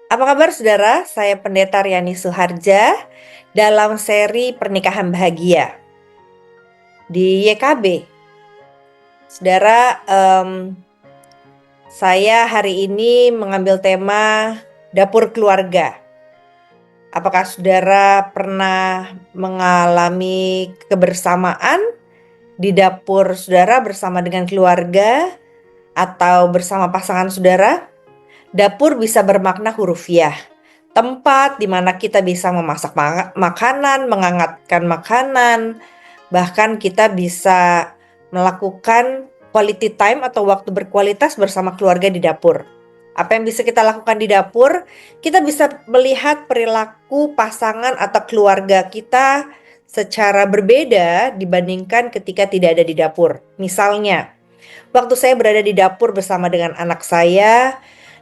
Apa kabar saudara? Saya Pendeta Riani Suharja dalam seri Pernikahan Bahagia di YKB. Saudara, saya hari ini mengambil tema dapur keluarga. Apakah saudara pernah mengalami kebersamaan di dapur saudara bersama dengan keluarga atau bersama pasangan saudara? Dapur bisa bermakna hurufiah, tempat di mana kita bisa memasak makanan, menghangatkan makanan, bahkan kita bisa melakukan quality time atau waktu berkualitas bersama keluarga di dapur. Apa yang bisa kita lakukan di dapur? Kita bisa melihat perilaku pasangan atau keluarga kita secara berbeda dibandingkan ketika tidak ada di dapur. Misalnya, waktu saya berada di dapur bersama dengan anak saya,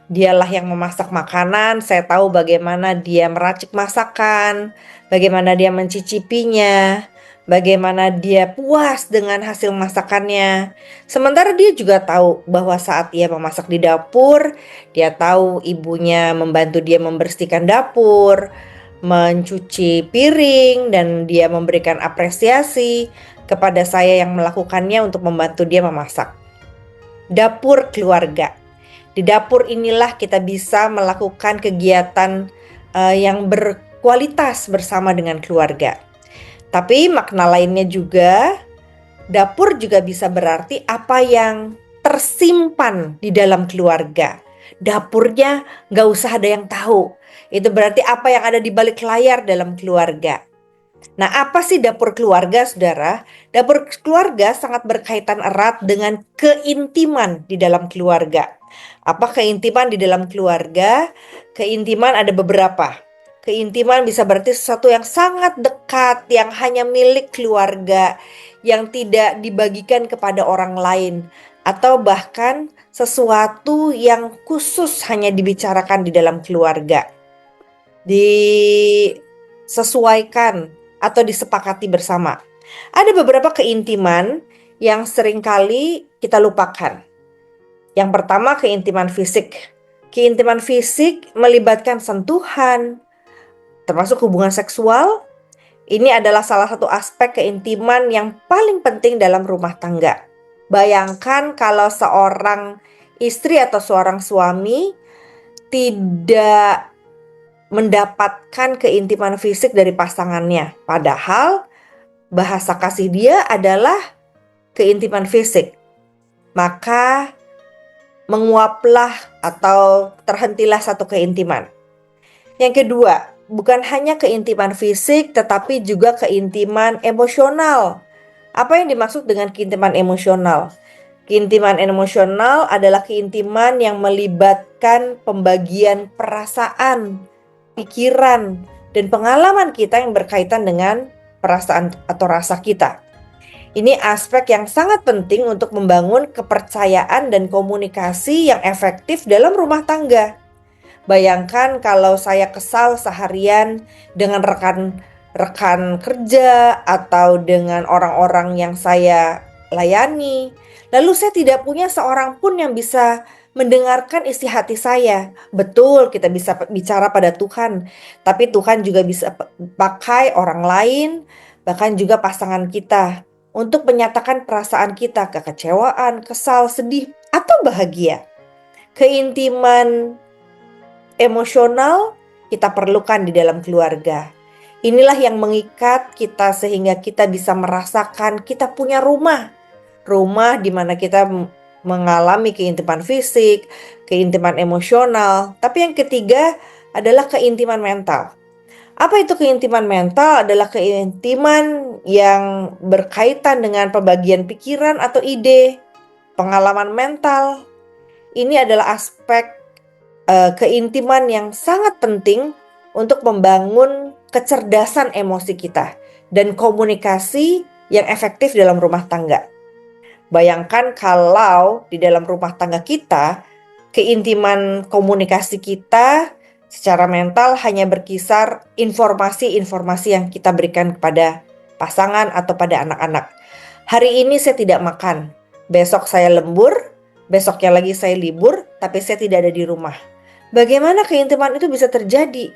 dialah yang memasak makanan. Saya tahu bagaimana dia meracik masakan, bagaimana dia mencicipinya, bagaimana dia puas dengan hasil masakannya. Sementara dia juga tahu bahwa saat ia memasak di dapur, dia tahu ibunya membantu dia membersihkan dapur, mencuci piring, dan dia memberikan apresiasi kepada saya yang melakukannya untuk membantu dia memasak. Dapur keluarga. Di dapur inilah kita bisa melakukan kegiatan yang berkualitas bersama dengan keluarga. Tapi makna lainnya juga, dapur juga bisa berarti apa yang tersimpan di dalam keluarga. Dapurnya gak usah ada yang tahu. Itu berarti apa yang ada di balik layar dalam keluarga. Nah, apa sih dapur keluarga, saudara? Dapur keluarga sangat berkaitan erat dengan keintiman di dalam keluarga. Apa keintiman di dalam keluarga? Keintiman ada beberapa. Keintiman bisa berarti sesuatu yang sangat dekat, yang hanya milik keluarga, yang tidak dibagikan kepada orang lain, atau bahkan sesuatu yang khusus hanya dibicarakan di dalam keluarga. Disesuaikan atau disepakati bersama. Ada beberapa keintiman yang seringkali kita lupakan. Yang pertama, keintiman fisik. Keintiman fisik melibatkan sentuhan, termasuk hubungan seksual. Ini adalah salah satu aspek keintiman yang paling penting dalam rumah tangga. Bayangkan kalau seorang istri atau seorang suami tidak mendapatkan keintiman fisik dari pasangannya. Padahal bahasa kasih dia adalah keintiman fisik. Maka menguaplah atau terhentilah satu keintiman. Yang kedua, bukan hanya keintiman fisik tetapi juga keintiman emosional. Apa yang dimaksud dengan keintiman emosional? Keintiman emosional adalah keintiman yang melibatkan pembagian perasaan, pikiran, dan pengalaman kita yang berkaitan dengan perasaan atau rasa kita. Ini aspek yang sangat penting untuk membangun kepercayaan dan komunikasi yang efektif dalam rumah tangga. Bayangkan kalau saya kesal seharian dengan rekan kerja atau dengan orang-orang yang saya layani, lalu saya tidak punya seorang pun yang bisa mendengarkan isi hati saya. Betul, kita bisa bicara pada Tuhan, tapi Tuhan juga bisa pakai orang lain, bahkan juga pasangan kita, untuk menyatakan perasaan kita, kekecewaan, kesal, sedih, atau bahagia. Keintiman emosional kita perlukan di dalam keluarga. Inilah yang mengikat kita sehingga kita bisa merasakan kita punya rumah. Rumah di mana kita mengalami keintiman fisik, keintiman emosional. Tapi yang ketiga adalah keintiman mental. Apa itu keintiman mental? Adalah keintiman yang berkaitan dengan pembagian pikiran atau ide, pengalaman mental. Ini adalah aspek keintiman yang sangat penting untuk membangun kecerdasan emosi kita dan komunikasi yang efektif dalam rumah tangga. Bayangkan kalau di dalam rumah tangga kita, keintiman komunikasi kita secara mental hanya berkisar informasi-informasi yang kita berikan kepada pasangan atau pada anak-anak. Hari ini saya tidak makan, besok saya lembur, besoknya lagi saya libur, tapi saya tidak ada di rumah. Bagaimana keintiman itu bisa terjadi?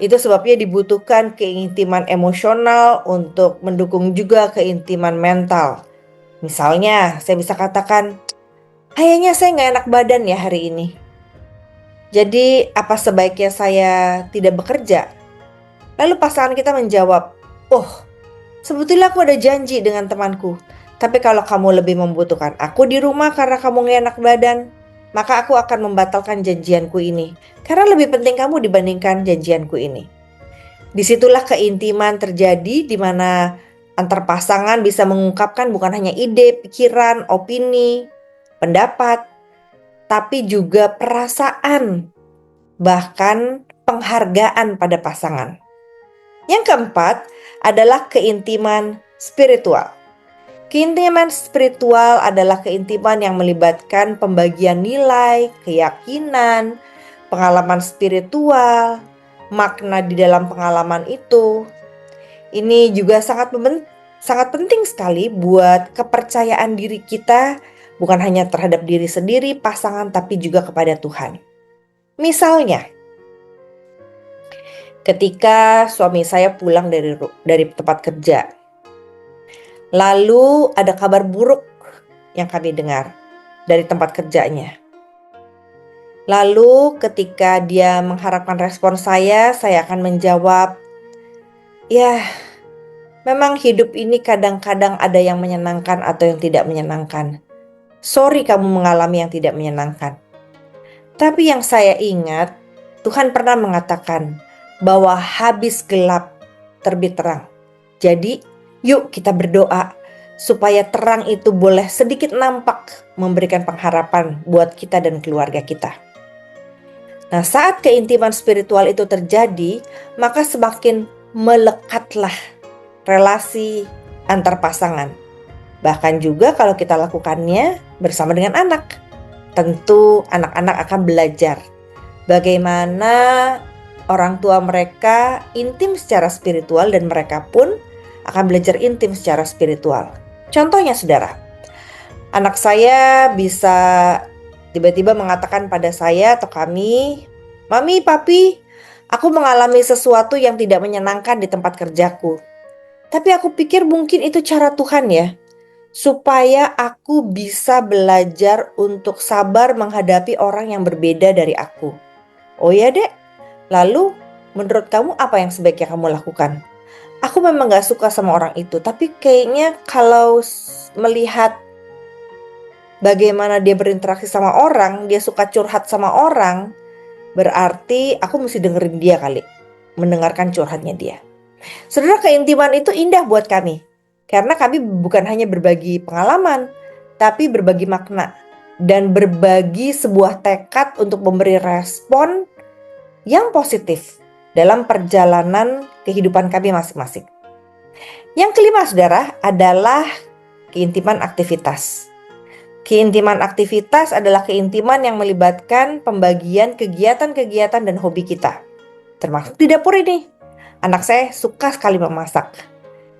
Itu sebabnya dibutuhkan keintiman emosional untuk mendukung juga keintiman mental. Misalnya, saya bisa katakan, kayaknya saya nggak enak badan ya hari ini. Jadi, apa sebaiknya saya tidak bekerja? Lalu pasangan kita menjawab, oh, sebetulnya aku ada janji dengan temanku. Tapi kalau kamu lebih membutuhkan aku di rumah karena kamu nggak enak badan, maka aku akan membatalkan janjianku ini. Karena lebih penting kamu dibandingkan janjianku ini. Disitulah keintiman terjadi di mana antar pasangan bisa mengungkapkan bukan hanya ide, pikiran, opini, pendapat, tapi juga perasaan, bahkan penghargaan pada pasangan. Yang keempat adalah keintiman spiritual. Keintiman spiritual adalah keintiman yang melibatkan pembagian nilai, keyakinan, pengalaman spiritual, makna di dalam pengalaman itu. Ini juga sangat penting sekali buat kepercayaan diri kita, bukan hanya terhadap diri sendiri, pasangan, tapi juga kepada Tuhan. Misalnya, ketika suami saya pulang dari tempat kerja, lalu ada kabar buruk yang kami dengar dari tempat kerjanya. Lalu ketika dia mengharapkan respon saya akan menjawab, ya, memang hidup ini kadang-kadang ada yang menyenangkan atau yang tidak menyenangkan. Sorry kamu mengalami yang tidak menyenangkan. Tapi yang saya ingat, Tuhan pernah mengatakan bahwa habis gelap terbit terang. Jadi yuk kita berdoa supaya terang itu boleh sedikit nampak memberikan pengharapan buat kita dan keluarga kita. Nah, saat keintiman spiritual itu terjadi, maka semakin melekatlah relasi antar pasangan. Bahkan juga kalau kita lakukannya bersama dengan anak. Tentu anak-anak akan belajar bagaimana orang tua mereka intim secara spiritual dan mereka pun akan belajar intim secara spiritual. Contohnya saudara, anak saya bisa tiba-tiba mengatakan pada saya atau kami, "Mami, Papi, aku mengalami sesuatu yang tidak menyenangkan di tempat kerjaku. Tapi aku pikir mungkin itu cara Tuhan ya, supaya aku bisa belajar untuk sabar menghadapi orang yang berbeda dari aku." "Oh ya dek, lalu menurut kamu apa yang sebaiknya kamu lakukan?" "Aku memang gak suka sama orang itu, tapi kayaknya kalau melihat bagaimana dia berinteraksi sama orang, dia suka curhat sama orang, berarti aku mesti dengerin dia kali, mendengarkan curhatnya dia." Saudara, keintiman itu indah buat kami. Karena kami bukan hanya berbagi pengalaman, tapi berbagi makna. Dan berbagi sebuah tekad untuk memberi respon yang positif dalam perjalanan kehidupan kami masing-masing. Yang kelima saudara adalah keintiman aktivitas. Keintiman aktivitas adalah keintiman yang melibatkan pembagian kegiatan-kegiatan dan hobi kita. Termasuk di dapur ini. Anak saya suka sekali memasak.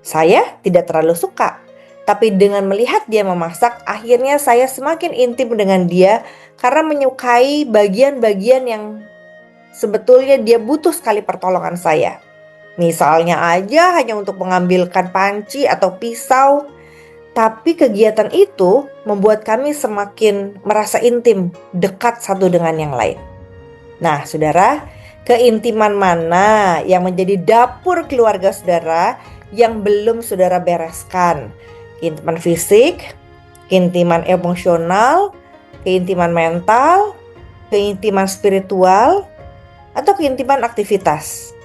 Saya tidak terlalu suka. Tapi dengan melihat dia memasak, akhirnya saya semakin intim dengan dia karena menyukai bagian-bagian yang sebetulnya dia butuh sekali pertolongan saya. Misalnya aja hanya untuk mengambilkan panci atau pisau. Tapi kegiatan itu membuat kami semakin merasa intim, dekat satu dengan yang lain. Nah, saudara, keintiman mana yang menjadi dapur keluarga saudara yang belum saudara bereskan? Keintiman fisik, keintiman emosional, keintiman mental, keintiman spiritual, atau keintiman aktivitas?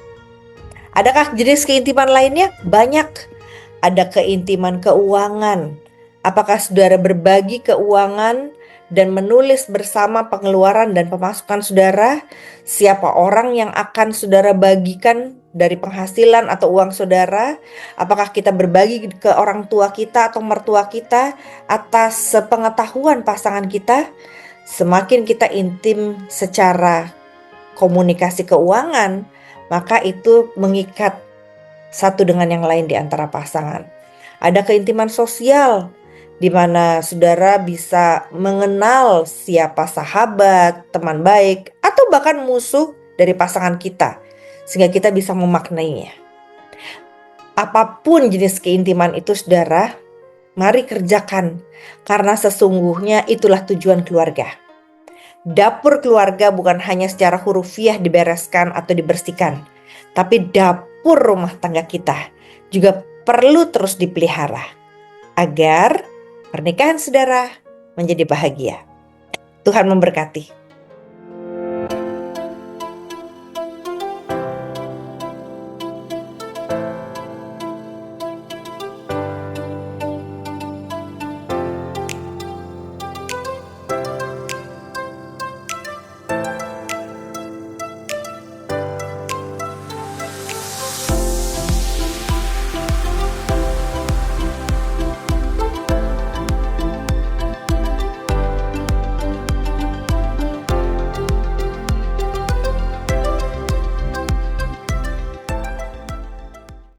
Adakah jenis keintiman lainnya? Banyak. Ada keintiman keuangan. Apakah saudara berbagi keuangan dan menulis bersama pengeluaran dan pemasukan saudara? Siapa orang yang akan saudara bagikan dari penghasilan atau uang saudara? Apakah kita berbagi ke orang tua kita atau mertua kita atas sepengetahuan pasangan kita? Semakin kita intim secara komunikasi keuangan, maka itu mengikat satu dengan yang lain di antara pasangan. Ada keintiman sosial. di mana saudara bisa mengenal siapa sahabat, teman baik, atau bahkan musuh dari pasangan kita, sehingga kita bisa memaknainya. Apapun jenis keintiman itu, saudara, mari kerjakan, karena sesungguhnya itulah tujuan keluarga. Dapur keluarga bukan hanya secara hurufiah dibereskan atau dibersihkan, tapi dapur rumah tangga kita juga perlu terus dipelihara agar pernikahan saudara menjadi bahagia. Tuhan memberkati.